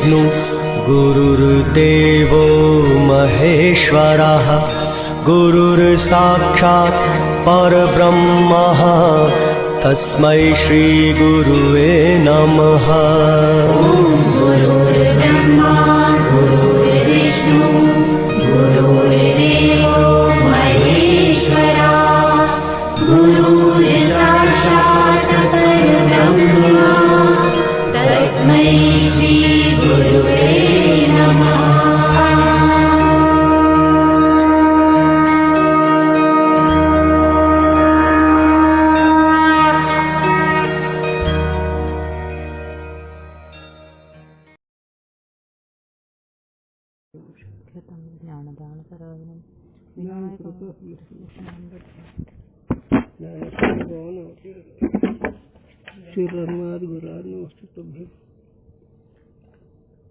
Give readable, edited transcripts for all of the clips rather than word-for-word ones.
गुरुर्विष्णु गुरुर्देवो महेश्वरः गुरुर्साक्षात् परब्रह्मः तस्मै श्रीगुरुवे नमः। गुरुर्ब्रह्मा गुरुर्विष्णु गुरुर्देवो महेश्वरः गुरुर्साक्षात् परब्रह्मा तस्मै श्रीगुरुवे नमः।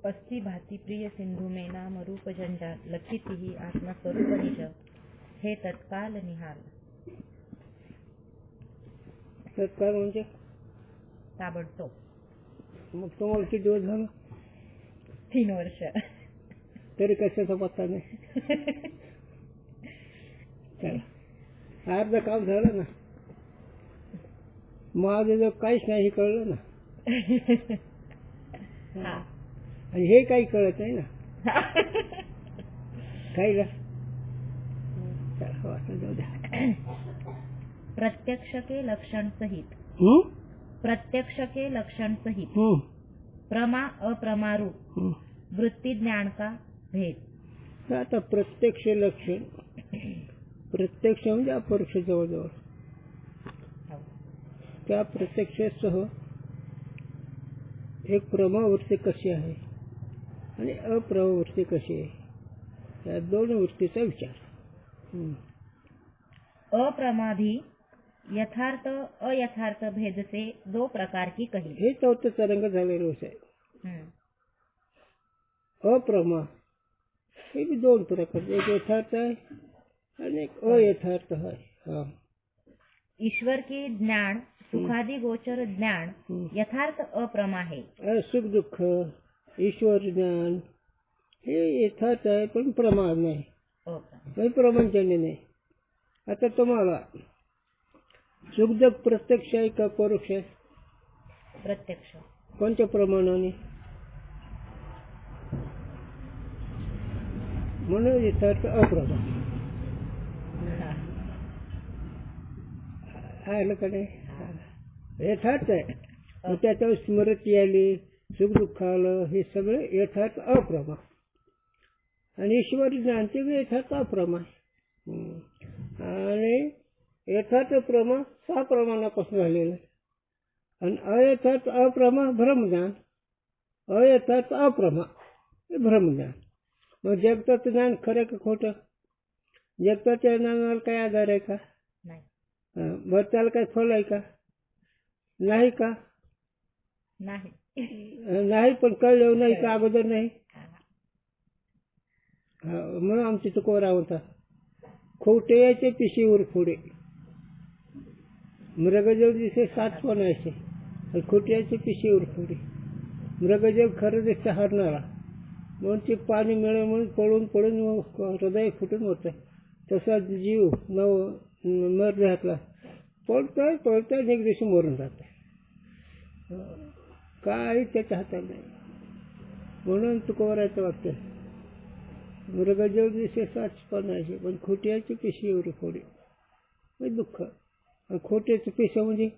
अस्थि भाति प्रिय सिंधु में नाम रूप जंजाल लक्षिती ही आत्मस्वरूप निज हे तत्काल निहाल। तत्काल म्हणजे ताबडतोब। मग तुम्हाला किती दिवस झालं? 3 वर्ष तरी कशाचा पत्ता नाही. चला अर्ध काम झालं ना. माझं जर काहीच नाही कळलं ना. आणि हे काही कळत नाही ना. काही ना. जाऊ द्या. प्रत्यक्ष के लक्षण सहित प्रत्यक्ष के लक्षण सहित प्रमा अप्रमारूप वृत्ति ज्ञान का भेद. आता प्रत्यक्ष लक्षण प्रत्यक्ष म्हणजे अपरोक्ष जवळजवळ. त्या प्रत्यक्षासह एक प्रमावृत्ती कशी आहे आणि अप्रमावृत्ती कशी आहे या दोन वृत्तीचा विचार. अप्रमाधी यथार्थ अयथार्थ भेद से 2 प्रकार की कही. हे चौथं तरंग झालेलं आहे. अप्रमा हे भी 2 प्रकार, एक यथार्थ आहे आणि एक अयथार्थ आहे. ईश्वर के ज्ञान सुखादि गोचर ज्ञान यथार्थ अप्रमा है. सुख दुःख ईश्वर ज्ञान हे यथार्थ आहे पण प्रमाण नाही, प्रमाणजन्य नाही. आता तुम्हाला सुख दुःख प्रत्यक्ष आहे का परोक्ष आहे? प्रत्यक्ष. कोणत्या प्रमाणाने? म्हणून यथार्थ अप्रमाण आलं का नाही? यथार्थ आहे. मग त्याच्यावर स्मृती आली, सुख दुःख आलं, हे सगळं यथार्थ अप्रमा. आणि ईश्वर ज्ञान ते यथार्थ अप्रमा. आणि यथार्थ प्रमा 6 प्रमाणापासून झालेलं आहे. आणि अयथार्थ अप्रमा ब्रह्मज्ञान, अयथार्थ अप्रमा हे ब्रह्मज्ञान. मग जगताचं ज्ञान खरं का खोटं? जगताच्या ज्ञानाला काही आधार आहे का? बरं त्याला काही फळ आहे का? नाही का? नाही पण कळलं नाही का अगोदर नाही. म्हणून आमची तुकोरा होता खोटे यायचे पिशीवर फोडे मृगजव दिसे 7 बनायचे आणि खोटे यायचे पिशीवर फोडे. मृगजव खरं दिसतं हरणारा म्हणून ते पाणी मिळेल म्हणून पळून पळून हृदय फुटून होतं. तसा जीव मर घातला पळतोय पळतोय एक दिवशी मरून जातोय. काय त्याच्या हातात नाही. म्हणून तुकोरायचं वाटतं मृगजव दिसे 7 बनायचे पण खोट्याची पिशीवर फोडे म्हणजे दुःख. आणि खोट्याचं पेशा म्हणजे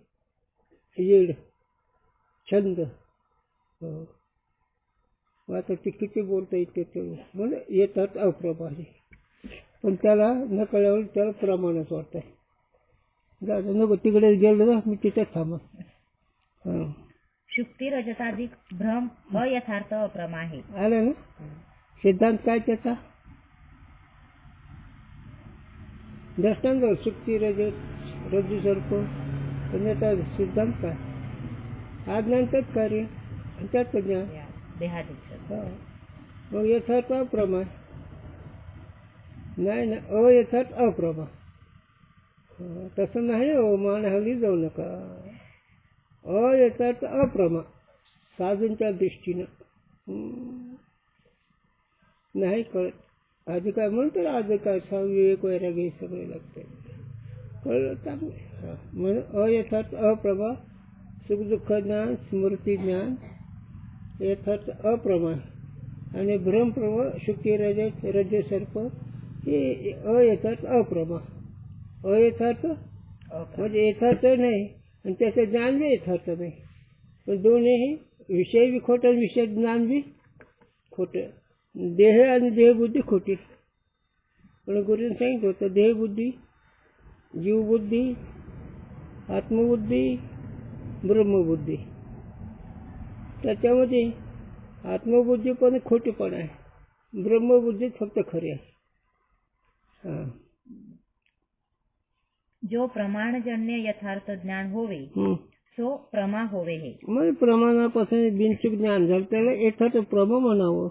येड छंद. आता ते किती बोलता येते ते म्हणजे येतात अप्रमाणे. पण त्याला न कळल्यावर त्याला प्रमाणच वाटत आहे. नको तिकडे गेलं ना मी तिथे थांबा. शुक्ती रजताधिक भ्रम अयथार्थ अप्रमा आहे. आलं ना सिद्धांत काय त्याचा? दृष्टांत शुक्ती रजत रज्जू सर्प पण याचा सिद्धांत काय? आज्ञांतच कार्य आणि त्यात ज्ञान. मग यथार्थ अप्रमा नाही ना अयथार्थ अप्रमा. तसं नाही हो, मान हल्ली जाऊ नका. अयथार्थ अप्रमा साधूंच्या दृष्टीनं नाही कळत. अधिकार म्हणतो अधिकार विवेक वैराग्य सगळे लागते. कळलं चांगलं. म्हणून अयथार्थ अप्रमा, सुखदुःख ज्ञान, स्मृती ज्ञान, यथार्थ अप्रमाण आणि भ्रमप्रम, शुक्ती रजत रज सर्प हे अयथार्थ अप्रमा. अयथार्थ म्हणजे यथार्थ नाही आणि त्याचं ज्ञान बी यथार्थ नाही. पण दोन्ही विषय बी खोटं, विषय ज्ञान बी खोटं. देह आणि देहबुद्धी खोटी. पण गुरुने सांगितलं होतं देहबुद्धी, जीवबुद्धी, आत्मबुद्धी, ब्रह्मबुद्धी. त्याच्यामध्ये आत्मबुद्धी पण खोटीपण आहे, ब्रह्मबुद्धी फक्त खरी आहे. जो प्रमाणजन्य यथार्थ ज्ञान होवे सो प्रमा होवे हे. मग प्रमाणापासून बिनचूक ज्ञान झालं त्याला यथार्थ प्रमा म्हणावं.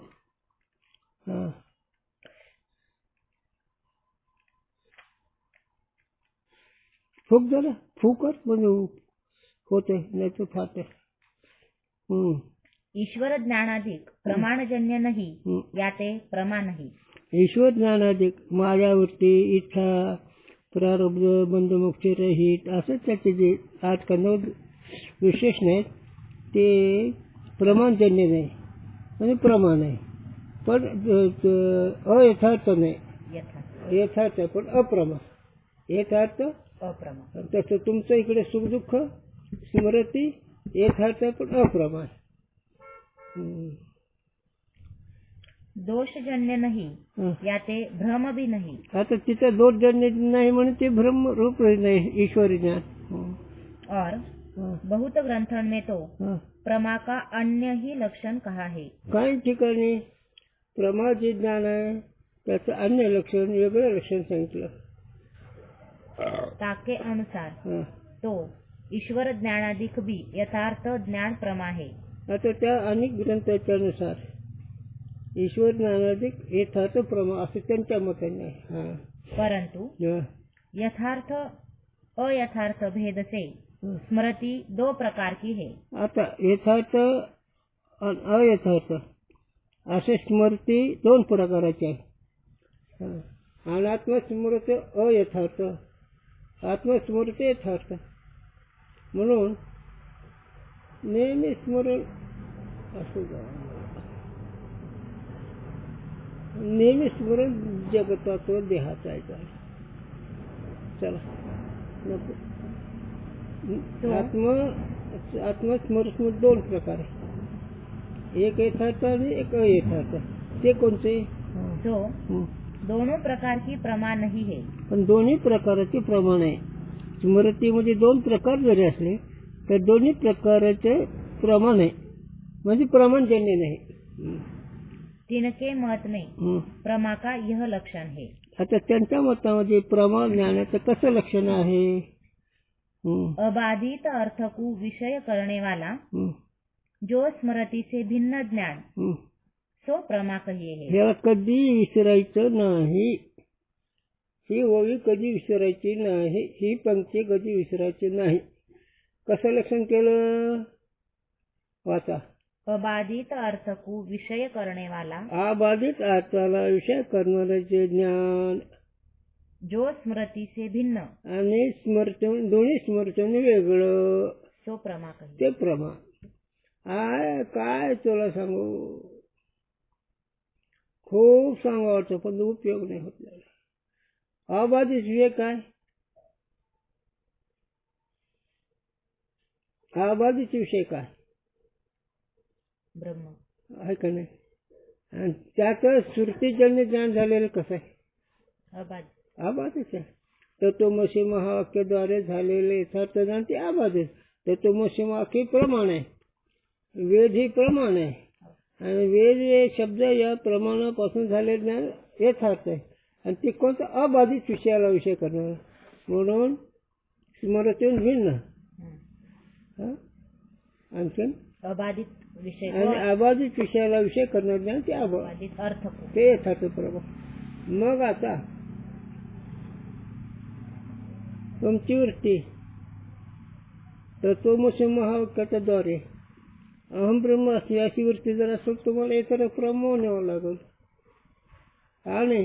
फूक झाला, फूकच म्हणजे होते नाही तर फाटे. ईश्वर ज्ञानाधिक प्रमाणजन्य नाही याते प्रमा नाही. ईश्वर ज्ञानाधिक मायावृत्ती, इच्छा, प्रारब्ध, बंधमोक्ष रहित असं त्याचे जे 8 का 9 विशेषण आहेत ते प्रमाणजन्य नाही आणि प्रमाण आहे. पण अयथार्थ नाही, यथार्थ पण अप्रमा. यथार्थ अप्रमा. तसं तुमचं इकडे सुखदुःख स्मृती यथार्थ पण अप्रमाण. दोषजन्य नाही याते भ्रम भी नहीं. आता तिथं दोषजन्य नाही म्हणून ते भ्रम रूप नाही ईश्वरी ज्ञान. और बहुत ग्रंथन में तो प्रमा का अन्य ही लक्षण कहा है. काही ठिकाणी प्रमा जे ज्ञान आहे त्याचं अन्य लक्षण, वेगळं लक्षण सांगितलं. ताके अनुसार तो ईश्वर ज्ञानाधिक भी यथार्थ ज्ञान प्रमा है. आता त्या अनेक ग्रंथाच्या नुसार ईश्वर ज्ञानाधिक यथार्थ प्रमा असं त्यांच्या मताने. परंतु यथार्थ अयथार्थ भेद से स्मृति 2 प्रकार की है. आता यथार्थ आणि अयथार्थ असे स्मृती 2 प्रकारचे आहे. अनात्मस्मृती अयथार्थ, आत्मस्मृती यथार्थ. म्हणून नेहमी स्मरण असं नेहमी स्मरण जगताचं देहाचं आहे. चला नको. आत्मस्मरण 2 प्रकार आहे, एक यथार्थ आणि एक अयथार्थ. ते कोणते? जो दोनों प्रकार की प्रमा नहीं है. पण दोन्ही प्रकारचे प्रमाण आहे. स्मृतीमध्ये 2 प्रकार जरी असले तर दोन्ही प्रकारचे प्रमाण आहे, म्हणजे प्रमाणजन्य नाही. तिनके मत में प्रमा का यह लक्षण है. आता त्यांच्या मतामध्ये प्रमा ज्ञानाचं कसं लक्षण आहे? अबाधित अर्थ को विषय करने वाला जो स्मृति से भिन्न ज्ञान सो प्रमा कहिए है. याला कधी विसरायचं नाही. ही ओळी कधी विसरायची नाही, ही पंक्ती कधी विसरायची नाही. कसं लक्षण केलं? वाचा. अबाधित अर्थ को विषय करने वाला, अबाधित अर्थाला विषय करणारे जे ज्ञान जो स्मृती से भिन्न आणि स्मृती दोन्ही स्मृतीने वेगळं सो प्रमा कहिए. ते प्रमा. काय तुला सांगू, खूप सांगावं पण उपयोग नाही होत. अबाधित विवेक काय? अबाधित विषय काय? ब्रह्म आहे का नाही? आणि त्याचं श्रुतीजन्य ज्ञान झालेलं कसं आहे? अबाधित आहे. तत्वमसी महावाक्याद्वारे झालेले यथार्थ ज्ञान ते अबाधित. तत्वमसी महावाक्य प्रमाण आहे, वेद ही प्रमाण आहे आणि वेद हे शब्द या प्रमाणापासून झालेले ज्ञान यथार्थ आहे. आणि ते कोणतं? अबाधित विषयाला विषय करणार. म्हणून स्मृतीहून भिन्न. आणखीन अबाधित विषय आणि अबाधित विषयाला विषय करणार ज्ञान ते अबाधित अर्थ ते यथार्थ प्रमा. मग आता तुमची वृत्ती तत्वमसी महावाक्याच्याद्वारे अहम ब्रह्मास्मी अशी वृत्ती जर असेल तुम्हाला इतर प्रमा न्यावं लागेल. आणि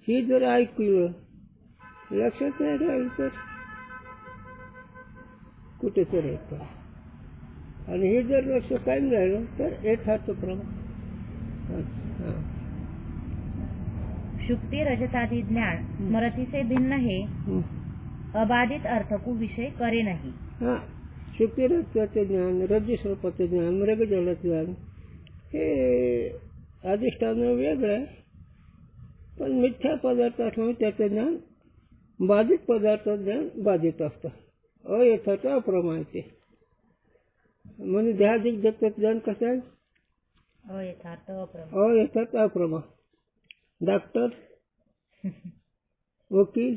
ही जर ऐकलं लक्षात नाही राहील तर कुठे तर येतं. आणि हे जर लक्ष कायम राहिलं तर यथार्थ प्रमा. शुक्ती रजतादी ज्ञान स्मरती से भिन्न हे अबाधित अर्थ को विषय करे नाही. हा, शुक्ती रजताचे ज्ञान, रज्जुस्वरूपाचे ज्ञान, मृगजलाचे ज्ञान हे अधिष्ठान वेगळं आहे. पण मिथ्या पदार्थ असल्यामुळे त्याचं ज्ञान बाधित पदार्थाचं ज्ञान बाधित असतं. अयथार्थ अप्रमा आहे ते. म्हणजे ध्याधिक जगतात ज्ञान कसं आहे? अयथार्थ अप्रमा. अयथार्थ अप्रमा. डॉक्टर, वकील,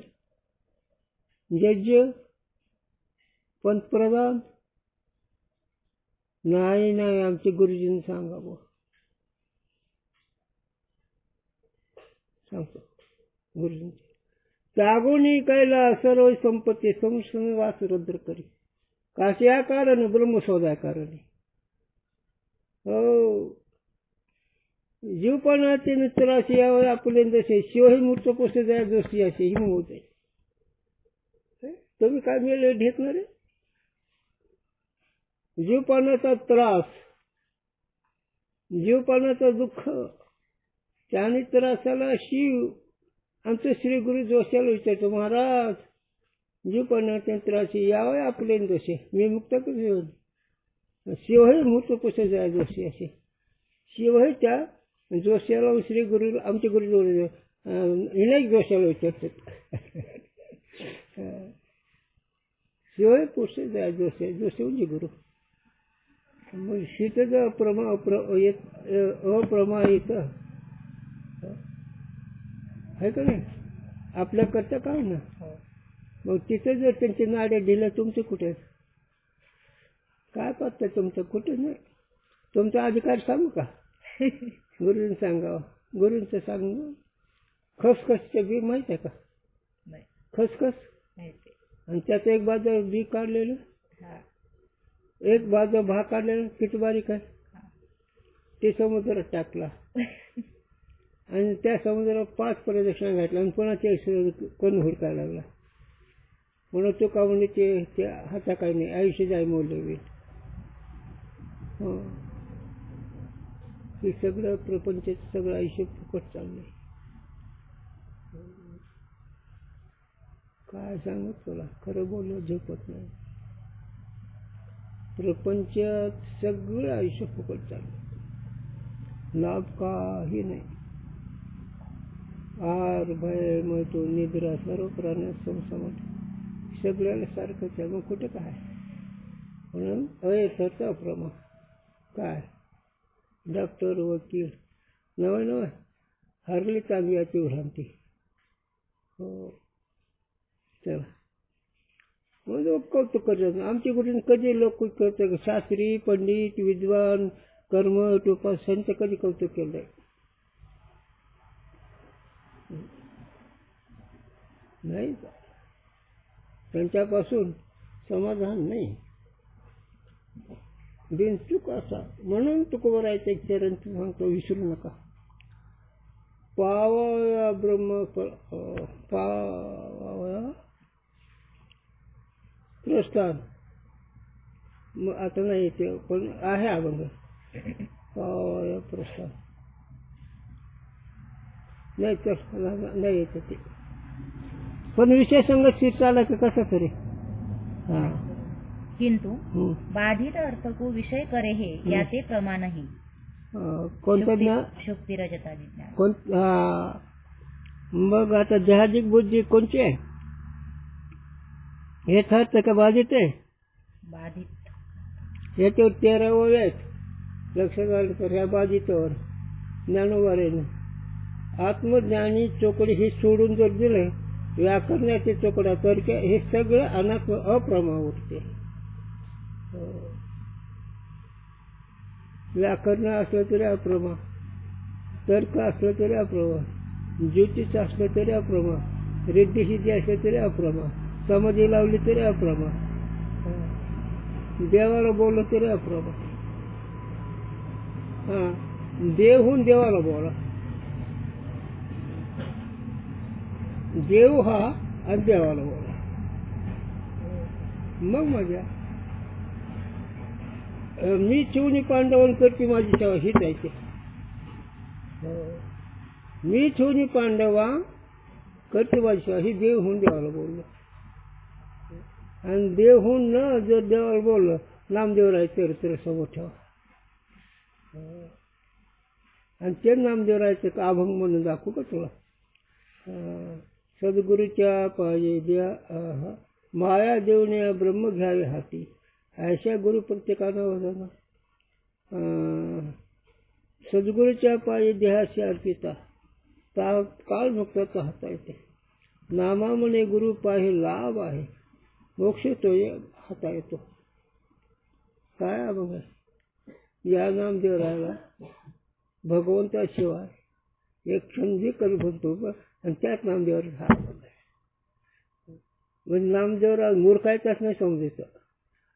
जज, पंतप्रधान नाही आमचे गुरुजींनी सांगावं. सांगतो गुरुजींचे त्यागोनी कैला सर्व संपत्ती संस्कृती वास रुद्र करी काशया कारण ब्रह्म शोधा कारणी. हो, जीवपणाचे मित्राशी यावं आपले जसे शिवही मूर्त पोषे जाय जोशी असे ही होत आहे. तुम्ही काय मिळेल घेतणार आहे? जीवपणाचा त्रास, जीवपणाचं दुःख, त्याने त्रासाला शिव आमचे श्री गुरु जोशाला विचारतो, महाराज जीवपणाच्या त्रासी यावं आपले जसे मी मुक्त कसे होईल. शिवही मूर्त पोषे जाय जोशी असे शिवही त्या जोशाला श्री गुरु आमचे गुरु विनायक जोशाला विचारतात. शिवही पोषे जाय जोशी जोशी म्हणजे गुरु. मग शीतच अप्रमायित आहे का नाही आपल्याकरता काय ना. मग तिथे जर त्यांचे नाडे ढिले तुमचे कुठे काय पत्ता तुमचं कुठे नाही. तुमचा अधिकार सांगू का? गुरुजींनी सांगावं. गुरुंचं सांगू. खसखसचे बी माहित आहे का? खसखस आणि त्याचं एक बाजू बी काढलेलं, एक बाजू भाग काढलेला किती बारीक आहे ते समुद्रात टाकला आणि त्या समुद्रात 5 प्रदक्षिणा घातल्या आणि पुन्हा ते कोण हुडकायला लागला. म्हणून तो का म्हणजे ते हाता काही नाही आयुष्य जाय मोडले. हो, हे सगळं प्रपंचाचं सगळं आयुष्य फुकट चाललंय. काय सांगत तुला खरं बोललं झोपत नाही. प्रपंचात सगळं आयुष्य फुकट चाललं, लाभ काही नाही. आर भय मतो निद्रा सर्व प्राणी समसमट सगळ्याला सारखंच आहे. मग कुठे काय म्हणून अयथार्थ अप्रमा. काय डॉक्टर, वकील नवं हरली तांब्याची भ्रांती. हो, चला म्हणजे कौतुक करतात. आमची कुठे कधी लोक करतात शास्त्री, पंडित, विद्वान, कर्मठ, उपासक कधी कौतुक केलं नाही. त्यांच्यापासून समाधान नाही. बिनचूक असा म्हणून तुकोबरायचं एक चरण सांगतो विसरू नका. पावया ब्रह्म पावया प्रस्थान. मग आता नाही येते पण आहे अभंग. पावया प्रस्थान नाही तर नाही येते ते पण विषय संगत शीर चालायचं कसं तरी. हा, किंतु बाधित अर्थ को विषय करे हे याचे प्रमाण नाही. कोणतं ज्ञान? शुक्ती रजतादी ज्ञान. मग आता जहाजिक बुद्धी कोणची आहे? यथार्थ का बाधित आहे? बाधित. याच्यावर 13 ओव्या आहेत. लक्षात आलं तर ह्या बाधितावर ज्ञानोबारेने आत्मज्ञानी चोकडी ही सोडून जर दिलं व्याकरणाचे चोकडा तर हे सगळं अनात्म अप्रमा उठते. व्याकरण असलं तरी अप्रमा, तर्क असलं तरी अप्रमा, ज्योतिष असलं तरी अप्रमा, रिद्धी सिद्धी असलं तरी अप्रमा, समाधी लावली तरी अप्रमा. देवाला बोललं तरी अप्रमा. हा, देवहून देवाला बोला. देव हा आणि देवाला बोला, मग मजा. मी चिवणी पांडवांकरती माझी सेवा हीच आहे ते. मी चिवणी पांडवा करते माझी सेवा ही देवहून देवाला बोललो. आणि देवहून न जर देवाला बोललं, नामदेव राहायचं तर समोर ठेवा. आणि ते नामदेव राहायचं का अभंग म्हणून दाखवू का तुला. सद्गुरूच्या पाये द्या माया देवने ब्रह्म घ्यावे हाती, अशा गुरु प्रत्येकानं होता. सद्गुरूच्या पायी देहाशी अर्पिता, काळ मुक्ताचा हाता येते. नामा म्हणे गुरु पाहे लाभ आहे, मोक्ष तो हाता येतो. काय बघा, या नामदेव राहिला भगवंताशिवाय एक क्षण जे करू म्हणतो आणि त्याच नामदेवावर हात बघाय. म्हणजे नामदेवराव मूर्खायचाच नाही समजायचं.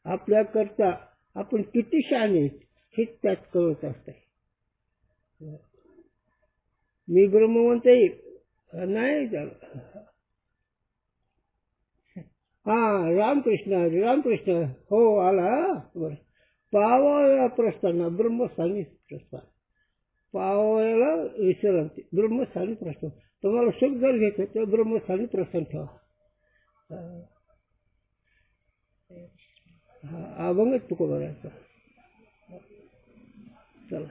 आपल्याकरता आपण किती शहाणे हेच त्यात कळत असते. मी ब्रह्मवंत नाही झालं. हा, रामकृष्ण हरी रामकृष्ण. हो आला. बरं, पावाया प्रस्थाना ब्रह्मस्थानी प्रस्थान. पावायला विश्रांती, ब्रह्मस्थानी प्रस्थान. तुम्हाला सुख जर घ्यायचं तर ब्रह्मस्थानी प्रस्थान ठेवा. हा, अभंगच तुका बघायचा. चला,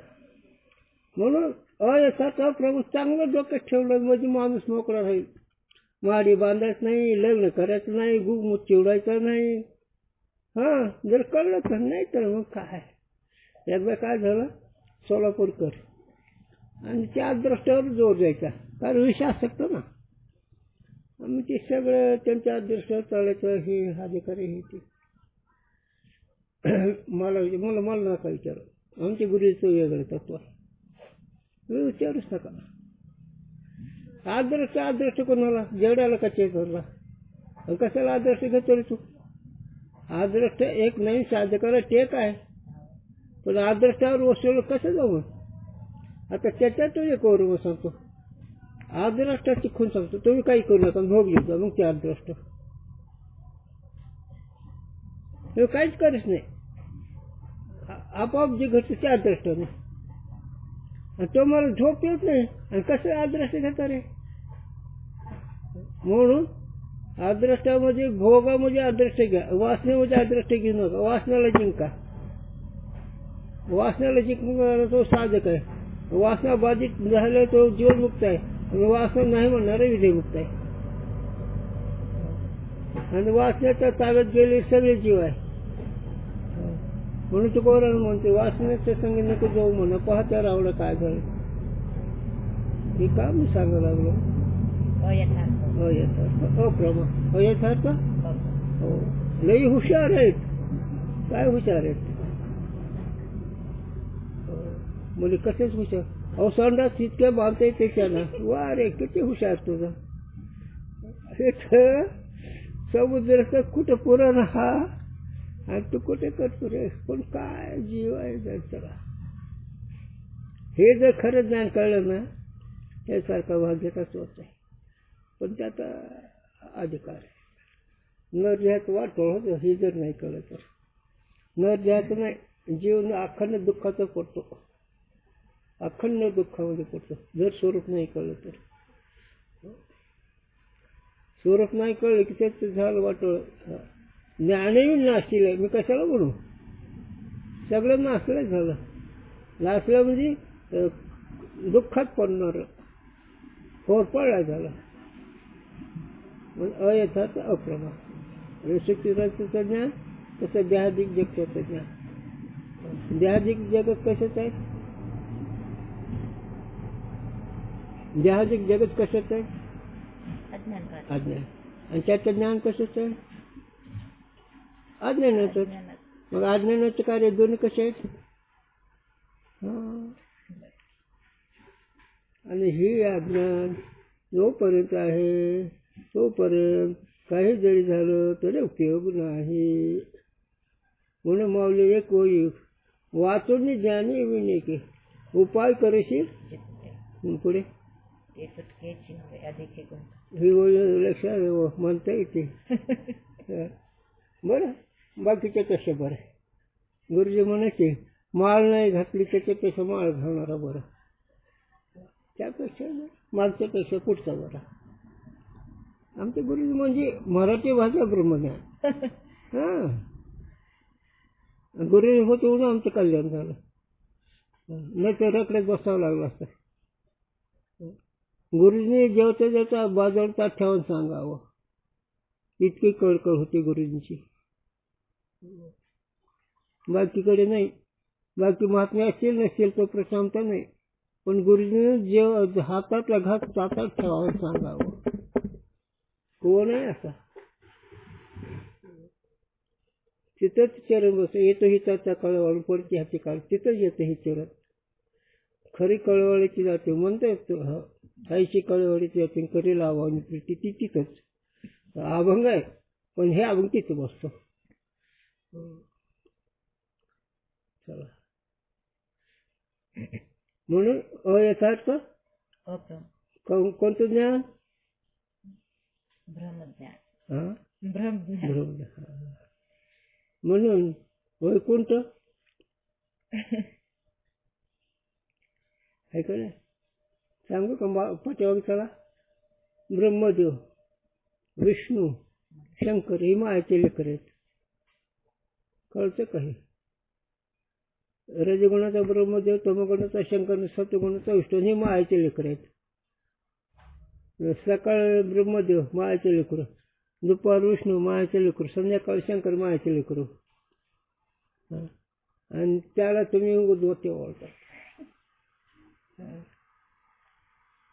म्हणून अयथाचा प्रभू चांगलं डोक्यात ठेवलं म्हणजे माणूस मोकळा राहील. माडी बांधायचं नाही, लग्न करायचं नाही, गुगमुत चिवडायचं नाही. हां, जर कळलं तर. नाही तर मग काय. एकदा काय झालं, सोलापूरकर आणि त्या दृष्ट्यावर जोर द्यायचा, कारण विश्वास शकतो ना. मग ते सगळं त्यांच्या दृष्ट्यावर चालायचं. हे अधिकारी हे ते. मला नका विचारू, आमच्या गुरुचं वेगळं तत्व आहे. विचारूच नका. आदर्श कोणाला, जेवढ्याला का चेतवला. कशाला आदर्श घेतो तू. आदर्श एक नाही साधकाला टेक आहे, पण आदर्शावर वस्तूला कसं जाऊ. आता त्याच्यात एक करू सांगतो, आदर्शाची खून सांगतो. तुम्ही काही करू नका, भोग घेतो. मग ते आदर्श काहीच करत नाही, आपोआप जे घडतं ते आदर्शाने. आणि तो मला झोप येत नाही, आणि कसं आदर्श घेता रे. म्हणून आदर्शामध्ये भोगामध्ये आदर्श घ्या, वासनेमध्ये आदर्श घेऊ नका. वासनाला जिंका. वासनाला जिंकणारा तो साधक आहे. वासना बाधित झाला तो जीवनमुक्त आहे, आणि वासना नाही म्हणणारा विजयमुक्त आहे. आणि वासनेच्या ताब्यात गेले सगळे जीव आहे. म्हणून तुकोबारान म्हणते, वासनेच्या संगी नको जाऊ म्हणा, पाहत्या रावलं काय झालं. हे का मी सांगायला लागलो. अयथार्थ अप्रमा. अयथार्थ हो, लई हुशार आहेत. काय हुशार आहेत म्हणजे कसेच हुशार. अहो संडास तितक्या बांधता येते त्यांना. वा रे, किती हुशार तुझा. समुद्राचा कुठं पुराण हा, आणि तू कुठे करतो रे. पण काय जीव आहे त्याला. हे जर खरं ज्ञान कळलं ना, त्यासारखा भाग्याचाच होत आहे. पण त्यात अधिकार आहे. न ज्यात वाटोळ होतं हे जर नाही कळलं तर. न ज्यात नाही, जीवन अखंड दुःखाचं पडतो. अखंड दुःखामध्ये पडतो जर स्वरूप नाही कळलं तर. स्वरूप नाही कळलं की त्याच झालं वाटोळ. ज्ञानही नासतील. मी कशाला म्हणू, सगळं नासलं झालं. नासलं म्हणजे दुःखात पडणार, होरपळला झाला. अयथार्थ अप्रमा. सुखीचं ज्ञान तसं देहादिक जगताचं ज्ञान. देहादिक जगत कशाचं आहे. देहादिक जगत कशाचं आहे. अज्ञान. आणि त्याचं ज्ञान कशाचं आहे. अज्ञानाचं. मग अज्ञानाचं कार्य दोन्ही कसे आहेत. आणि हे अज्ञान जोपर्यंत आहे तोपर्यंत काही जरी झालं तरी उपयोग नाही. म्हणून माऊली एक ओळी वाचून ज्ञानी विनिके उपाय करशील चित्ते पुढे ते सुटकेची नव्हे अधिक हे गुण. ही ओळी लक्षात म्हणता येते. बरं बाकीच्या कशा बरं गुरुजी म्हणायचे माळ नाही घातली त्याच्यापेक्षा माळ घालणारा बरं, त्यापेक्षा मागच्यापेक्षा पुढचा बरा. आमचे गुरुजी म्हणजे मराठी भाषा ब्रह्मज्ञान. हां गुरुजी होते म्हणून आमचं कल्याण झालं, नाही तर रकड्यात बसावं लागलं असतं. गुरुजींनी जेवता जेवता बाजूला ठेवून सांगावं, इतकी कळकळ होती गुरुजींची. बाकीकडे नाही, बाकी महात्मे असतील नसतील तो प्रशांत नाही, पण गुरुजीने जेव हातातला घात ताटात ठेवावं सांगावं. कोण आहे असा तिथंच चरण बस येतो हिताचा कळवळ पडते हाती काळ तिथंच येतं हे चरण. खरी कळवळीची जाते म्हणता येतो आईची कळवळीची जाते करी लावानी प्रीती ती तिथंच अभंग आहे, पण हे अभंग तिथं बसतो. चला म्हणून अयथार्थ कोणतं ज्ञान ब्रह्मज्ञान ब्रह्मज्ञान ब्रह्मज्ञान. म्हणून वैकुंठ ऐकलं सांगू का पटवाग चला. ब्रह्मदेव विष्णू शंकर ही मायाचे लेकर आहेत. कळतं काही रजगुणाचा ब्रह्मदेव तमगुणाचा शंकर सत्वगुणाचा विष्णू हे मायाचे लेकर आहेत. सकाळ ब्रह्मदेव मायाचे लेकर, दुपार विष्णू मायाचे लेकर, संध्याकाळी शंकर मायाचे लेकर. आणि त्याला तुम्ही उद्वते ओळखता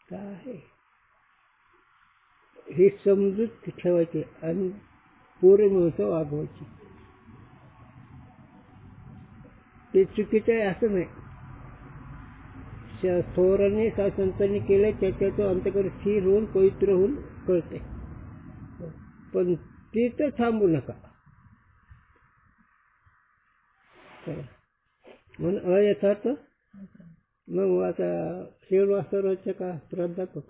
काय हे समजूत ठेवायचे आणि पोरे मिळतं वागवायची. ते चुकीचं आहे असं नाही. थोरांनी संतांनी केलं त्याच्याचं अंतकरण स्थिर होऊन पवित्र होऊन कळते, पण तिथं थांबू नका. म्हणून अयथार्थ. मग आता श्रीनिवास रोजचं का प्राध्यापक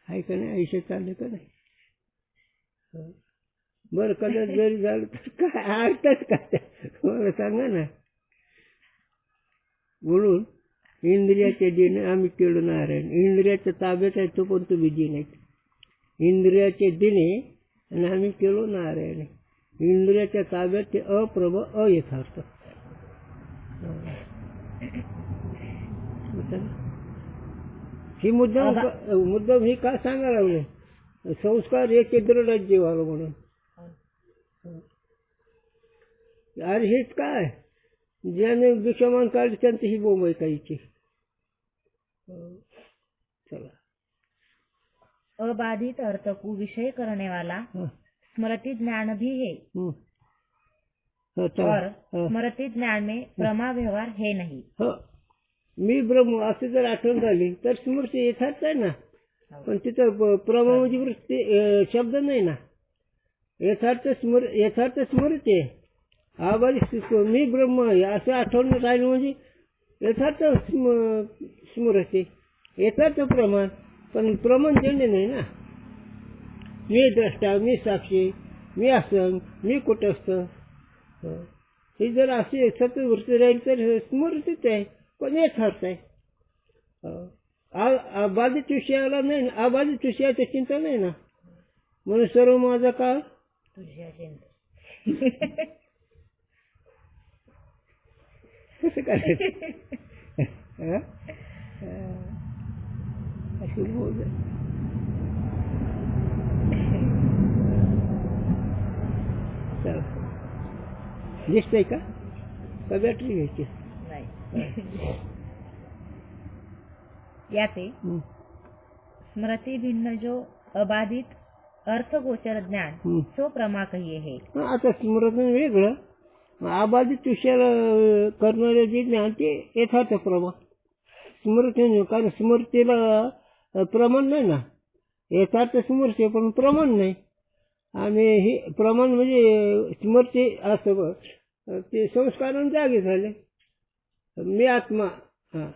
आहे का नाही, आयुष्य चाललं का नाही. बरं कदाच जरी झालं तर काय अर्थच काय मला सांगा ना. म्हणून इंद्रियाचे दिन आम्ही केलो नारायण. इंद्रियाच्या ताब्यात आहे तो पण तुम्ही दिन आहेत. इंद्रियाचे दिने आणि आम्ही केलो नारायण. इंद्रियाच्या ताब्यात ते अप्रभ अयथार्थ. ही मुद्दाम ही का सांगायला लागले. संस्कार एक दृढ जीवाला म्हणून. अरे हेच काय ज्याने विषमान काढले त्यांची ही बोंब ऐकायची. चला अबाधित अर्थ को विषय करने वाला स्मृति ज्ञान भी है और स्मृति ज्ञान में प्रमा व्यवहार है नहीं. मी ब्रह्म असे जर आठवण झाली तर स्मृती यथार्थ आहे ना, पण तिथं प्रमा म्हणजे वृत्ती शब्द नाही ना. यथार्थ स्मृती आहे. आबाधित मी ब्रह्म आहे असं आठवण राहिलं म्हणजे यथार्थ स्मृती यथार्थ प्रमाण. पण प्रमाण जन्य नाही ना. मी द्रष्टा मी साक्षी मी असंग मी कुटस्थ हे जर अशी सतत वृत्ती राहील तर स्मृतीच आहे, पण यथार्थ आहे. बाधित विषयाला नाही, अबाधित विषयाचं चिंता नाही ना. म्हणून सर्व माझा काळ तुझ्या चिंता. कसं करायचं अशी बोल. दिसतंय का बॅटरी घ्यायची नाही. याते स्मृति भिन्न जो अबाधित अर्थगोचर ज्ञान सो प्रमा कहिए है. आता स्मृती वेगळं, अबाधित विषयाला करणारे जे ज्ञान ते यथार्थ प्रमा. स्मृती कारण स्मृतीला प्रमाण नाही ना. यथार्थ स्मृती पण प्रमाण नाही. आणि हे प्रमाण म्हणजे स्मृती असं बघ, ते संस्कारांनी जागे झाले. मी आत्मा, हा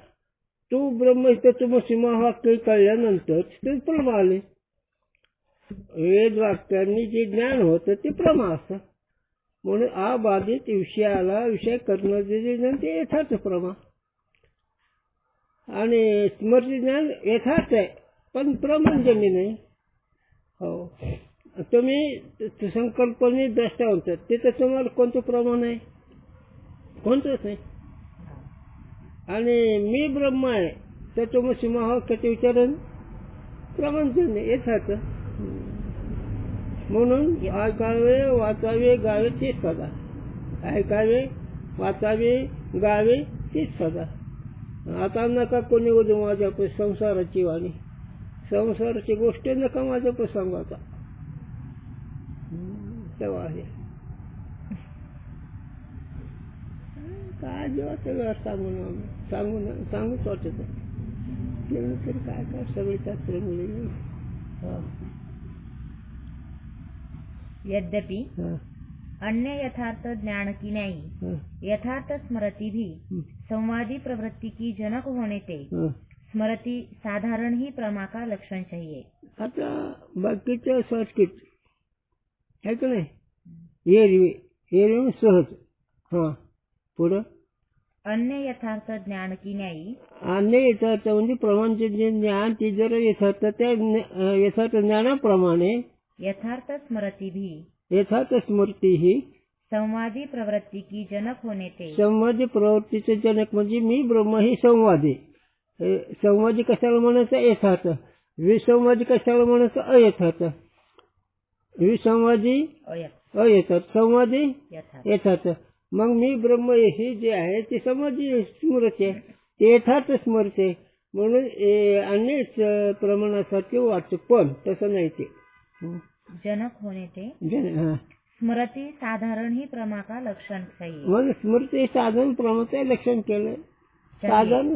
तू ब्रह्म तत्त्वमसि महावाक्य कळल्यानंतर ते प्रमा आले. वेद वाक्यांनी जे ज्ञान होतं ते प्रमा असतं. म्हणून अबाधित विषयाला विषय करणं जे ज्ञान ते यथार्थ प्रमा. आणि स्मृती ज्ञान यथार्थ आहे पण प्रमाणजन्य नाही. हो, तुम्ही संकल्पने द्रष्टा होतात तिथं तुम्हाला कोणतं प्रमाण आहे? कोणतंच नाही. आणि मी ब्रह्म आहे तत्त्वमसि महावाक्याचे विचारण प्रमाणजन्य यथार्थ. म्हणून ऐकावे वाचावे गावे तेच सदा. ऐकावे वाचावे गावे तेच सदा. आता नका कोणी उद्या माझ्या संसाराची वाणी, संसाराची गोष्ट नका माझ्या सांगायचा. तेव्हा आहे काय जेव्हा सगळं सांगूच वाटत तर काय काय सगळे शास्त्र मिळेल. यद्यपि अन्य यथार्थ ज्ञान की नहीं, यथार्थ स्मृति भी संवादी प्रवृत्ति की जनक होने से स्मृति साधारण ही प्रमा का लक्षण चाहिए. आता बाकीच्या संस्कृत आहे का नाही, एरवी सहज. हा पुढं अन्य यथार्थ ज्ञान की नाही, अन्य यथार्थ म्हणजे प्रमाणचे जे ज्ञान ते जर यथार्थ त्या यथार्थ ज्ञानाप्रमाणे यथार्थ स्मृति भी यथार्थ स्मृती ही संवादी प्रवृत्ति की जनक होने से संवादी प्रवृत्तीचे जनक म्हणजे मी ब्रह्म ही संवादी. संवादी कशाला म्हणायचं? यथार्थ. विसंवादी कशाला म्हणायचं? अयथार्थ. विसंवादी अयथार्थ, संवादी यथार्थ. मग मी ब्रह्म हे जे आहे ते संवादी स्मृती आहे, ते यथार्थ स्मृती आहे. म्हणून अन्य प्रमाणासारखे वाटतं पण तसं नाही. ते जनक होने से स्मृति साधारण ही प्रमा का लक्षण चाहिए. म्हणून स्मृती साधारण प्रमाचं लक्षण केलं. साधारण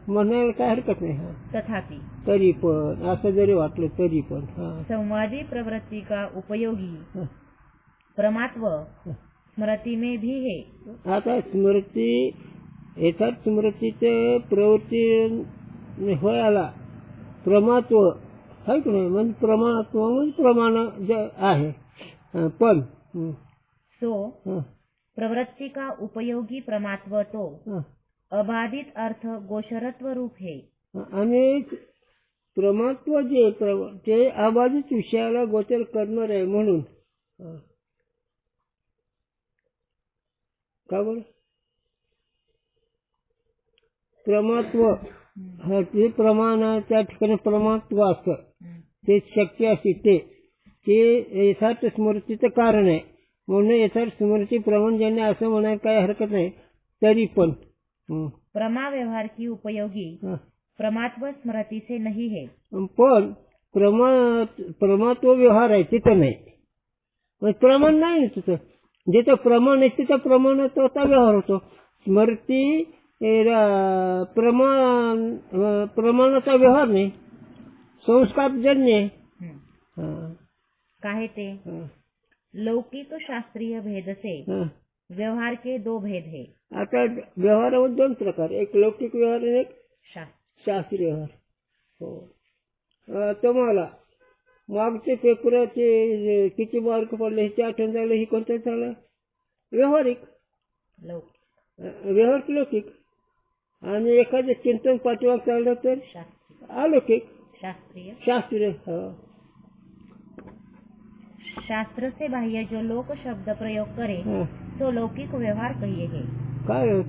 म्हणायला काय हरकत नाही. तथापि तरी पण असं जरी वाटलं तरी पण संवादी प्रवृत्ति का उपयोगी प्रमात्व स्मृति में भी है. आता स्मृती यथार्थ स्मृतीचे प्रवृत्ती व्हायला प्रमात्व आहे की नाही. म्हणजे प्रमाणात्व म्हणजे प्रमाण जे आहे. पण सो प्रवृत्ति का उपयोगी प्रमात्व तो अबाधित अर्थ गोचरत्व रूप है. आणि प्रमात्व जे ते अबाधित विषयाला गोचर करणार आहे. म्हणून का बरं प्रमात्व ते प्रमाण त्या ठिकाणी प्रमात्व असतं, ते शक्ती असते, ते यथार्थ स्मृतीचं कारण आहे. म्हणून यथार्थ स्मृती प्रमाणजन्य असं म्हणायला काही हरकत नाही. तरी पण प्रमा व्यवहार की उपयोगी प्रमात्व स्मृति से नहीं है. पण प्रमात्व व्यवहार आहे तिथं नाही. प्रमाण नाही ना तिथं. जिथं प्रमाण आहे तिथं प्रमाणाचा व्यवहार होतो. स्मृती प्रमाणाचा व्यवहार नाही, संस्कारजन्य. काहे ते लौकिक शास्त्रीय भेद से व्यवहार के दो भेद है. आता व्यवहारामध्ये दोन प्रकार, एक लौकिक व्यवहार आणि एक शास्त्रीय व्यवहार. हो, तुम्हाला मागचे पेपराचे किती मार्क पडले ह्याची आठवण झालं. ही कोणतं झालं? व्यवहारिक. व्यवहारिक लौकिक. आणि एखादं चिंतन पाठीमाग चाललं तर अलौकिक शास्त्रीय. शास्त्र से बाह्य जो लोक शब्द प्रयोग करे तो लौकिक व्यवहार कहिए है. काय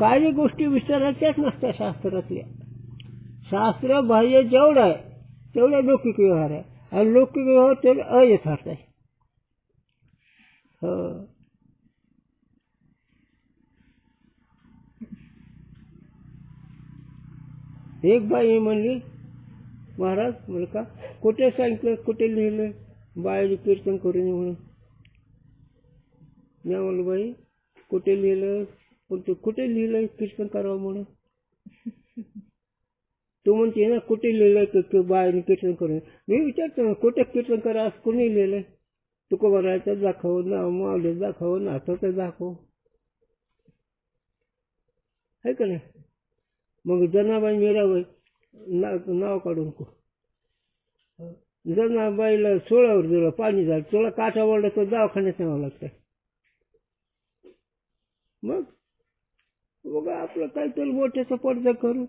काही गोष्टी विचारायच्याच नसत्या शास्त्रातल्या. शास्त्र बाह्य जेवढं आहे तेवढा लौकिक व्यवहार आहे. आणि लौकिक व्यवहार ते अयथार्थ आहे. एक बाई म्हणली, महाराज म्हणलं का कुठे सांगितलं, कुठे लिहिलं बाईने कीर्तन करून म्हणून. मी म्हणलं बाई कुठे लिहिलं, कुठे लिहिलंय कीर्तन करावं म्हणून. तू म्हणते ना कुठे लिहिलंय बाईने कीर्तन करून. मी विचारतो कुठे कीर्तन करा असं कोणी लिहिलंय. तुकोबारायचं दाखव, ना माऊली दाखव, नाथाचं दाखव, आहे का नाही? मग जनाबाई मीराबाई नाव काढून को जनाबाईला सोळावर दिलं, पाणी झालं, तुला काटा वळलं तर दवाखान्यात न्यावं लागतं. मग बघा आपलं काहीतरी मोठ्याचा पडदा करू,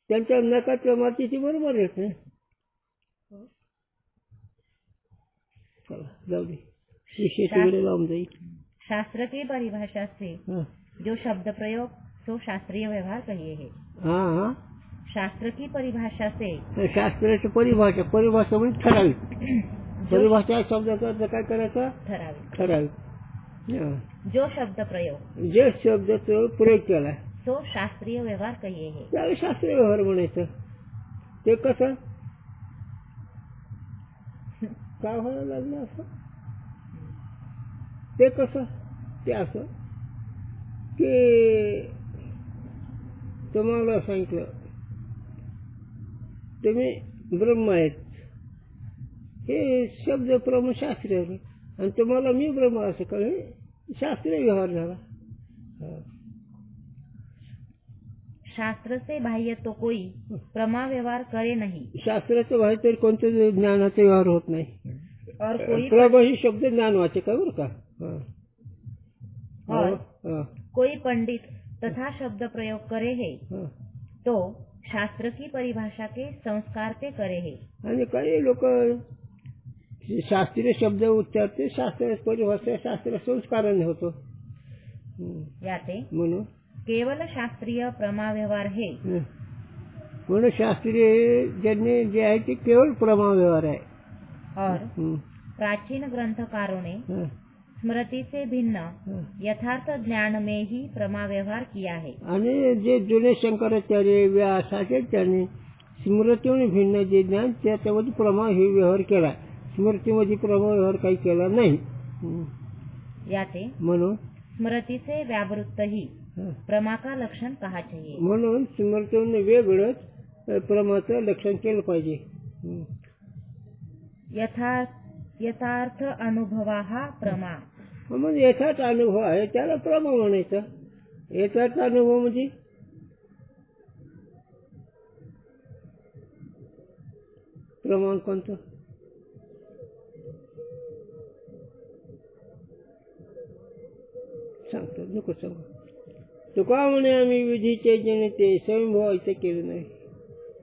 त्यांच्या नकाच्या मातीची बरोबर येते. चला जाऊ दे, विशेष वेळ लावून जाईल. शास्त्र की परिभाषा से जो शब्द प्रयोग सो शास्त्रीय व्यवहार कहिए है. हाँ, शास्त्र की परिभाषा से, शास्त्राची परिभाषा म्हणजे ठराविक. परिभाषा शब्दाचा अर्थ काय करायचा? ठराविक. जो शब्द प्रयोग, जे शब्दाचा प्रयोग केला सो शास्त्रीय व्यवहार कहिए है. त्याला शास्त्रीय व्यवहार म्हणायचं. ते कसं काय व्हायला लागलं असं? ते कसं? ते असं की तुम्हाला सांगितलं तुम्ही ब्रह्म आहेत, हे शब्द प्रमाण शास्त्रीय आहे, आणि तुम्हाला मी ब्रह्म असं कळे, शास्त्रीय व्यवहार झाला. शास्त्र से बाह्य तो कोई प्रमा व्यवहार करे नहीं. शास्त्राचं बाहेर तरी कोणत्या ज्ञानाचा व्यवहार होत नाही. और कोई प्रमा ही शब्द ज्ञानवाचक आहे बरं का. और कोई पंडित तथा शब्द प्रयोग करे है तो शास्त्र की परिभाषा के संस्कार ते करे है. आणि काही लोक शास्त्रीय शब्द उच्चारते, शास्त्रीय परिभाषा शास्त्रीय संस्काराने होतो. याते म्हणून केवल शास्त्रीय प्रमा व्यवहार है. म्हणून शास्त्रीय ज्यांनी जे आहे ते केवळ प्रमा व्यवहार आहे. और प्राचीन ग्रंथकारों ने स्मृति से भिन्न यथार्थ ज्ञान में ही प्रमा व्यवहार किया है. आणि जे जुने शंकराचार्य व्यास असे त्यांनी स्मृतीने भिन्न जे ज्ञान त्याच्यामध्ये प्रमा हे व्यवहार केला, स्मृतीमध्ये प्रमा व्यवहार काही केला नाही. याते म्हणून स्मृति से व्यावृत्त ही प्रमा का लक्षण कहा चाहिए. म्हणून स्मृतीने वेगळंच प्रमाचं लक्षण केलं पाहिजे. यथार्थ अनुभवा हा प्रमा. म्हणजे यथार्थ अनुभव आहे त्याला प्रमा म्हणायचं. यथार्थ अनुभव म्हणजे प्रमाण कोणतं? सांगतो नको सांगू. तुका म्हणे आम्ही विधीचे जनते स्वयंभवायचं केलं नाही,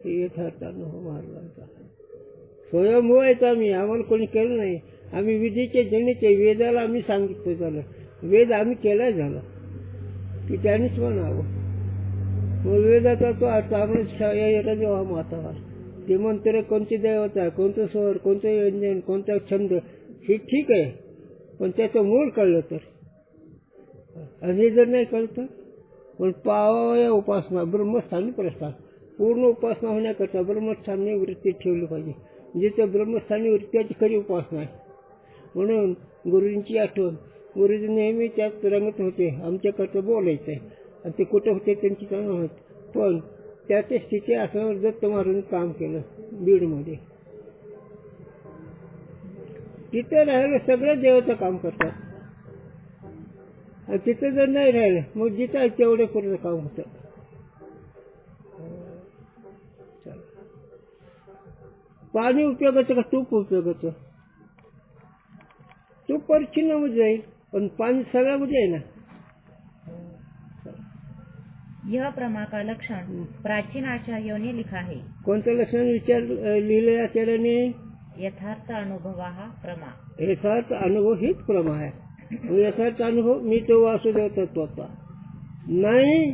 हे यथार्थ अनुभव महाराजांचा. स्वयंभवायचं आम्हाला कोणी केलं नाही. आम्ही विधीचे जनिते, वेदाला आम्ही सांगितलं झालं, वेद आम्ही केला झाला की त्यांनीच म्हणावं. मग वेदाचा तो अर्थ आपण जेव्हा माता ते मंत्र कोणती देवता, कोणतं स्वर, कोणतं व्यंजन, कोणता छंद, हे ठीक आहे, पण त्याचं मूळ कळलं तर. आणि जर नाही कळतं पण पावाया उपासना ब्रह्मस्थानी प्रस्थान, पूर्ण उपासना होण्याकरता ब्रह्मस्थानी वृत्ती ठेवली पाहिजे. जिथे ब्रह्मस्थानी वृत्तीची खरी उपासना आहे. म्हणून गुरुजींची आठवण, गुरुजी नेहमी त्यात रंगत होते, आमच्याकडचं बोलायचं आहे, आणि ते कुठं होते त्यांची काय माहीत, पण त्याच्या स्थिती असल्यावर दत्त महाराजांनी काम केलं बीडमध्ये. तिथे राहिलं सगळं देवाचं काम करतात, आणि तिथं जर नाही राहिलं मग जिथं आहे तेवढे पूर्ण काम होतं. पाणी उपयोगाचं का तूप उपयोगाचं? तूप परिच्छिन्नामध्ये जाईल पण पाणी सगळ्यामध्ये आहे ना. यह प्रमा का लक्षण प्राचीन आचार्यों ने लिखा है. कोणतं लक्षण लिहिले आचार्याने? यथार्थ अनुभव हा प्रमा. यथार्थ अनुभव हेच प्रमा आहे. यथार्थ अनुभव मी तो वासुदेव तत्वाचा नाही.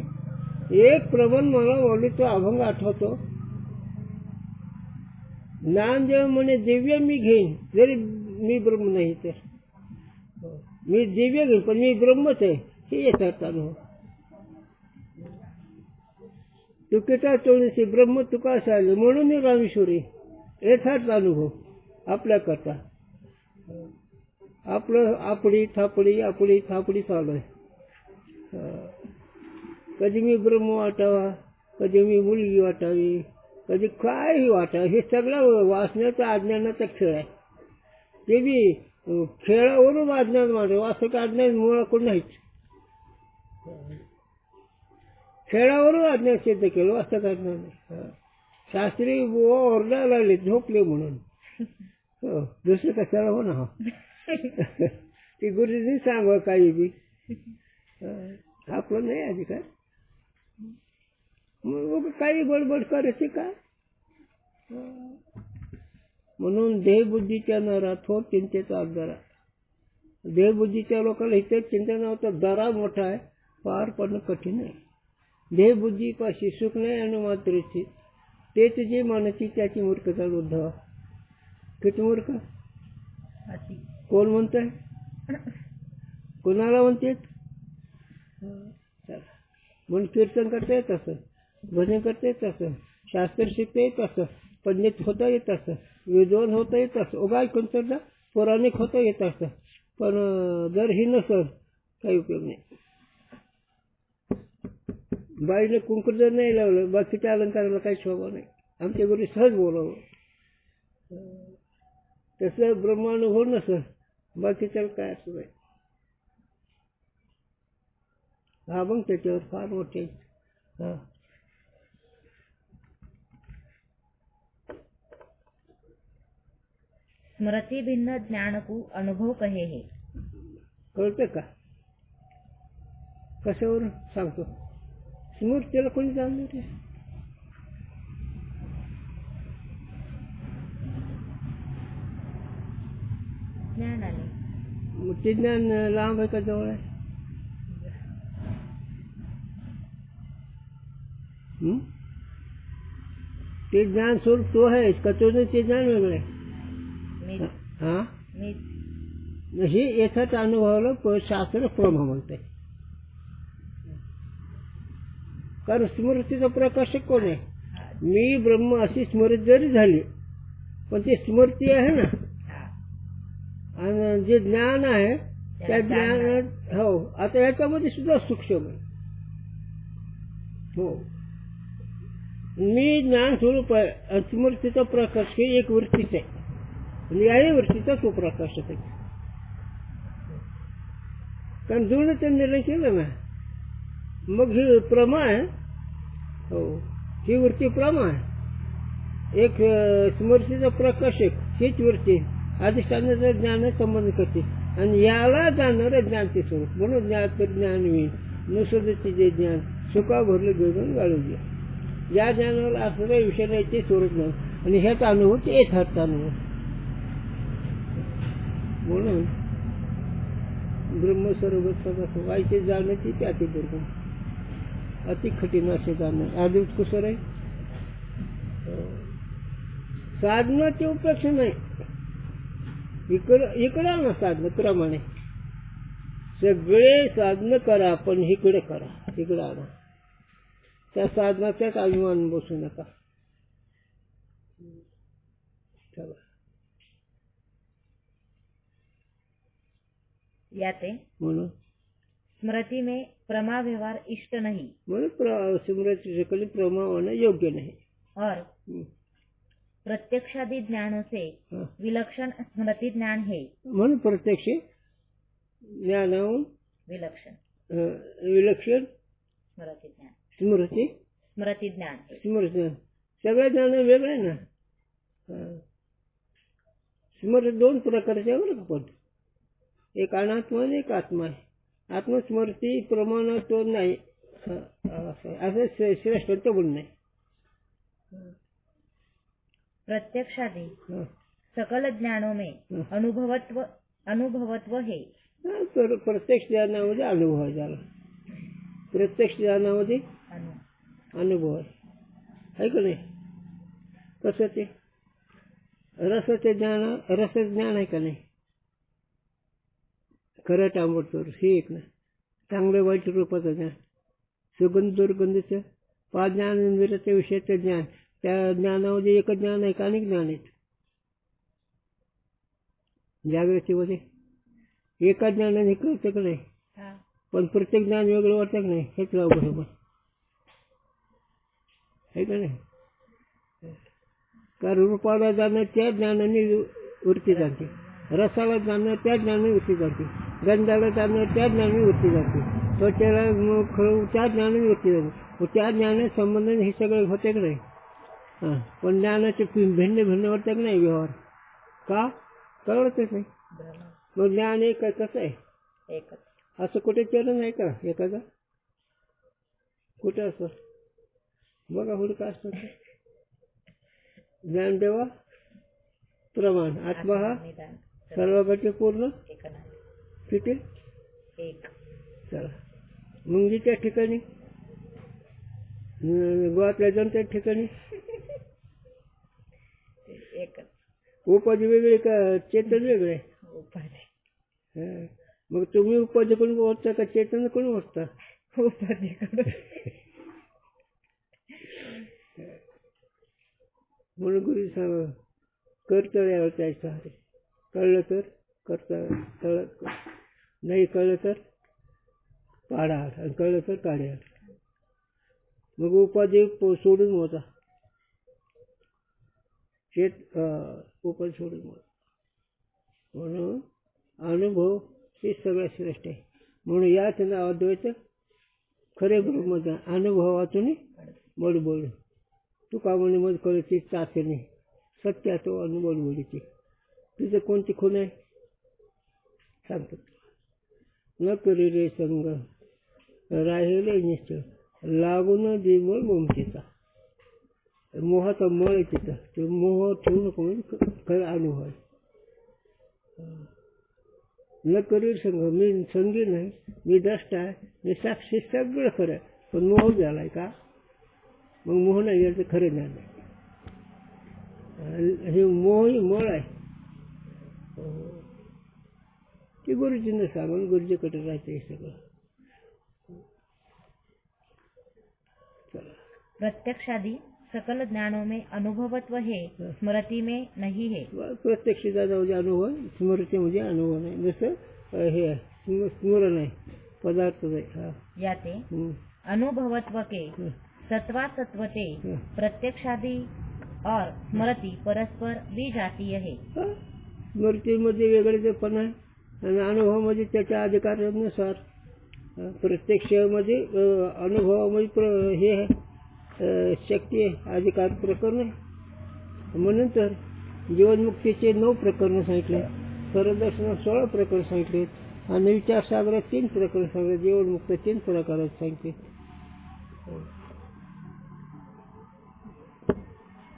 एक प्रमाण मला मौलीचा अभंग आठवतो, ज्ञान जेव्हा म्हणे दिव्य मी घेईन, जरी मी ब्रह्म नाही तर मी दिव्य घेईन पण मी ब्रह्मच आहे, हे यथार्थ अनुभव. तुकेचा चोळीशी ब्रह्म तुका असायला म्हणून मी रामेश्वरी. यथार्थ अनुभव आपल्याकरता. आपलं आपडी थापडी चालू आहे. कधी मी ब्रह्म वाटावा, कधी मी मुलगी वाटावी, कधी काही वाटावं, हे सगळं वासनेचा अज्ञानाचा खेळ आहे. ते बी खेळावरून अज्ञान मांडव असं का अज्ञान मुळाकडून नाहीच. खेळावरून अज्ञान सिद्ध केलं असं का अज्ञान नाही. शास्त्री बुवा ओरडायला लागले झोपले म्हणून. दुसरं कशाला म्हणा. ती गुरुजी सांगा काही बी आपलं नाही अधिकार. मग काही बडबड करायची का. म्हणून देहबुद्धीच्या नरा थोर चिंतेचा आधारा. देहबुद्धीच्या लोकांना इथे चिंता नव्हतं. दरा मोठा आहे, पार पडणं कठीण आहे. देहबुद्धीपाशी सुख नाही आणि मात्रेची तेच जे मानसी त्याची मूर्खता उद्धवा. किती मूर्ख कोण म्हणतंय. कोणाला म्हणते. म्हणून कीर्तन करता येत असं, भजन करता येत असं, शास्त्र शिकता येत असं, पंडित होता येत असं, विद्वान होता येत असं, उगाय कोणतं पौराणिक होता येत असं. पण जर ही नसल काही उपयोग नाही. बाईने कुंकू जर नाही लावलं बाकीच्या अलंकाराला काही शोभा नाही. आमच्या गुरु सहज बोलावं. तसं ब्रह्मानुभव नसल बाकीच्या काय असं नाही. हा मग त्याच्यावर फार मोठे. हा स्मृति भिन्न ज्ञान को अनुभव कहे है. कळतं का. कशावरून सांगतो. स्मृतीला कोणी जाणणार आहे. ज्ञानाने. मग ते ज्ञान लांब आहे का जवळ आहे. ते ज्ञान स्वरूप तो आहे का तो नाही. ते ज्ञान वेगळं आहे. हा हे याचाच अनुभवाला शास्त्र प्रमा म्हणते. कारण स्मृतीचा प्रकाशक कोण आहे. मी ब्रह्म अशी स्मृती जरी झाली पण ती स्मृती आहे ना. आणि जे ज्ञान आहे त्या ज्ञानात हो आता ह्याच्यामध्ये सुद्धा सूक्ष्म आहे. हो मी ज्ञान स्वरूप आहे आणि स्मृतीचा प्रकाश हे एक वृत्तीच आहे. आणि याही वृत्तीचा तो प्रकाशक आहे. कारण जुळणं ते निर्णय केलं ना. मग ही प्रमा आहे. हो ही वृत्ती प्रमा आहे. एक स्मृतीचा प्रकाशक हीच वृत्ती अधिष्ठानाचं ज्ञान संबंध करते आणि याला जाणारं ज्ञान ते स्वरूप. म्हणून ज्ञात ज्ञान होईल नुसरचे जे ज्ञान सुका भरले घेऊन गाळूया. ज्या ज्ञानाला असणाऱ्या विषयाला ते स्वरूप ज्ञान आणि ह्याचा अनुभव ते यथार्थ अनुभव. म्हणून ब्रह्म सर्वगत सदा व्हायचे जाण्याची ते अति दुर्गम अति कठीण असे जाणं आधी उत्कुसर आहे. साधनाची उपेक्षा नाही. इकडं ना साधन प्रमाणे सगळे साधन करा पण इकडे करा. इकडं आणा. त्या साधनाचाच अभिमान बसू नका. चला याते म्हणून स्मृति में प्रमा व्यवहार इष्ट नहीं. म्हणून स्मृती सकल प्रमा होणं योग्य नाही. और प्रत्यक्षादि ज्ञानों से विलक्षण स्मृति ज्ञान है. म्हणून प्रत्यक्ष ज्ञानाहून विलक्षण स्मृति ज्ञान. स्मृती ज्ञान है. स्मृती सगळं ज्ञान वेगळं आहे ना. स्मृती दोन प्रकारच्या बरं का. पण एक अनात्मा आणि एक आत्मा आहे. आत्मस्मृती प्रमाणात तो नाही असं श्रेष्ठ बोलणं नाही. प्रत्यक्षादि सकल ज्ञानों में अनुभवत्व है. प्रत्यक्ष ज्ञानामध्ये अनुभव झाला. प्रत्यक्ष ज्ञानामध्ये अनुभव आहे का नाही. कसं ते रसाचे ज्ञान आहे का नाही. खरं तांबडतोर हे एक ना. चांगलं वाईट रूपाचं ज्ञान. सुगंध दुर्गंधीचं 5 ज्ञान इंद्रियाच्या विषयाचं ज्ञान. त्या ज्ञानामध्ये एकच ज्ञान आहे का अनेक ज्ञान आहेत. जागृतीमध्ये एका ज्ञानाने कळतं का नाही. पण प्रत्येक ज्ञान वेगळं वाटतं का नाही. हेच लाव बरोबर आहे का नाही. कारण रूपाला जाणं त्या ज्ञानाने वृत्ती जाते रसाला जाणं त्या ज्ञानाने वृत्ती जाते, गंधाला जाणं त्या ज्ञानाने वृत्ती जाते, त्वचेला त्या ज्ञानाने वृत्ती जाते. त्या ज्ञानाने संबंधाने हे सगळं होते की नाही. हां, पण ज्ञानाचे भिन्न भिन्न वाटतं की नाही व्यवहार. का कळतच नाही. मग ज्ञान एक कसं आहे, एकच. असं कुठे चरण आहे का एखादा, कुठं असं बघा हुड का असतं. ज्ञान देवा प्रमाण आत्मा हा निदान सर्वांकडे पूर्ण एकनाथ. किती एक. चला मुंगीच्या ठिकाणी गोवातल्या जनतेच्या ठिकाणी एकच. उपाधी वेगळी का चेतन वेगळे. उपाधी. हां, मग तुम्ही उपाधी कोण ओळखता का चेतन कोण ओळखता. उपाधी कडून. म्हणून गुरु सांग कर्तव्यावर जायचं आहे. कळलं तर कर्तव्य, कळलं नाही कळलं तर पाडा आणि कळलं तर काढ्या. मग उपाधी सोडून होता उपाधी सोडून होता. म्हणून अनुभव हे सगळ्यात श्रेष्ठ आहे. म्हणून याच नाव अद्वैत खरे ब्रह्मज्ञान अनुभवातून मड बोल. तुका म्हणे मध कळची चाचणी सत्या तो अनुभव बोलीची. तुझं कोणती खूण आहे सांगतो. न करी रे संग राहिले निश्चय लागून दिवळ ममतीचा. मोहाचा मळ आहे तिथं. ते मोह ठेवू नको म्हणजे खरं अनुभव आहे. न करी संग मी संगी नाही, मी द्रष्टा आहे, मी साक्षी सगळं खरं आहे. पण मोह झालाय का. मग मोह नाही याचं खरं ज्ञान आहे. हे मोह ही मळ आहे. ते गुरुजींना सांगून गुरुजीकडे राहते हे सगळं. प्रत्यक्षादि सकल ज्ञानों में अनुभवत्व है, स्मृति में नहीं है. प्रत्यक्ष म्हणजे अनुभव, स्मृती म्हणजे अनुभव नाही. जसं हे स्मरण आहे पदार्थ आहे. याते अनुभवत्व के सत्वासत्वते प्रत्यक्षादि और स्मृति परस्पर विजातीय है. स्मृतीमध्ये वेगळेपण आहे आणि अनुभवामध्ये त्याच्या अधिकारानुसार. प्रत्यक्षामध्ये अनुभवामध्ये हे आहे शक्ती आहे, अधिकार प्रकरण आहे. म्हणून तर जीवनमुक्तीचे 9 प्रकरण सांगितले, सर्वदर्शन 16 प्रकरण सांगितले आणि विचारसागरात 3 प्रकरण सांगितले. जीवनमुक्त 3 प्रकारात सांगितले.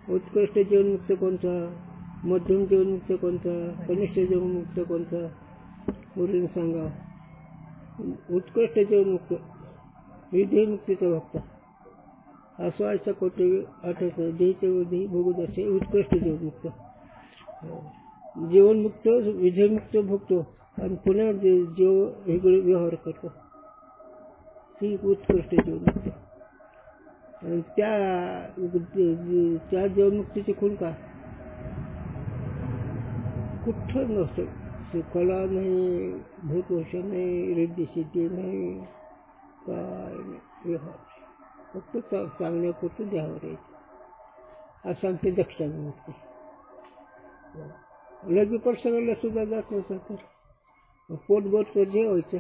उत्कृष्ट जीवनमुक्त कोणता, मध्यम जीवनमुक्त कोणता, कनिष्ठ जीवनमुक्त कोणता मुलीने सांगा. उत्कृष्ट जीवनमुक्त विधेमुक्तीचा भक्त असवायचा कोटी आठवत देहचे विधी भोगत असे उत्कृष्ट जीवनमुक्त. जीवनमुक्त विधेमुक्त भोगतो आणि पुन्हा जीव वेगळे व्यवहार करतो. ही उत्कृष्ट जीवनमुक्त. आणि त्या जीवनमुक्तीची खूण का कुठं नसतं. कला नाही, भूतभूषण नाही, रिद्धी सिद्धी नाही, काय नाही. व्यवहार फक्त सांगण्यापुरतं द्यावर यायचं असं सांगते दक्षिणामुक्ती. लगी प्रसंगाला सुद्धा जात नसेल तर पोटगोट जेवायचं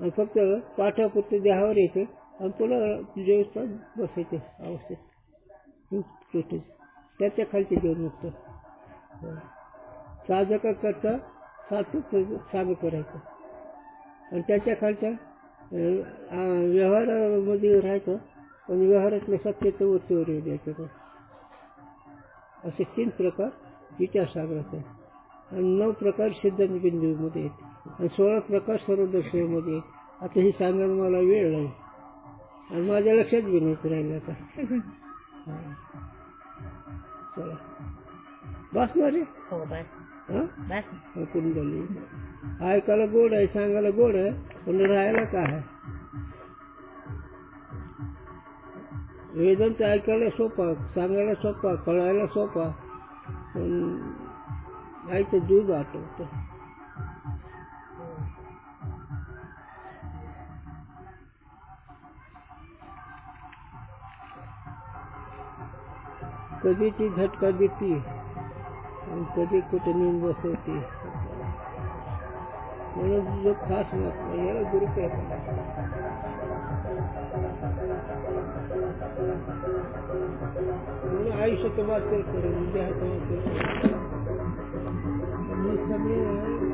आणि फक्त पाठापुरतं द्यावर यायचं आणि तुला जेवतात बसायचे अवस्थेत. त्याच्या खालचे जीवनमुक्त. साधक करता साधक करायचं आणि त्याच्या खालच्या व्यवहारामध्ये राहायचं पण व्यवहारातलं सत्याचं वरतीवर द्यायचं. असे 3 प्रकार विचारसागराचे आणि 9 प्रकार सिद्धांत बिंदूमध्ये आहेत आणि 16 प्रकार सर्वदर्शनामध्ये आहेत. आता ही सांगायला मला वेळ नाही आणि माझ्या लक्षात बी नाही राहिलं आता. चला बसणार आहे. हो बस. हां बस. कुंडली ऐकायला गोड आहे, सांगायला गोड आहे, पण राहायला काय आहे. वेदांत ऐकायला सोपा, सांगायला सोपा, कळायला सोपा, पण आईचं दूध आठवतं. कधी ती झटका देते आणि कधी कुठे नेऊन बसवते. म्हणून जो खास महत्व याला गुरुकृपा. म्हणून आयुष्य तुम्हाला करेल, उद्या तुम्हाला सगळे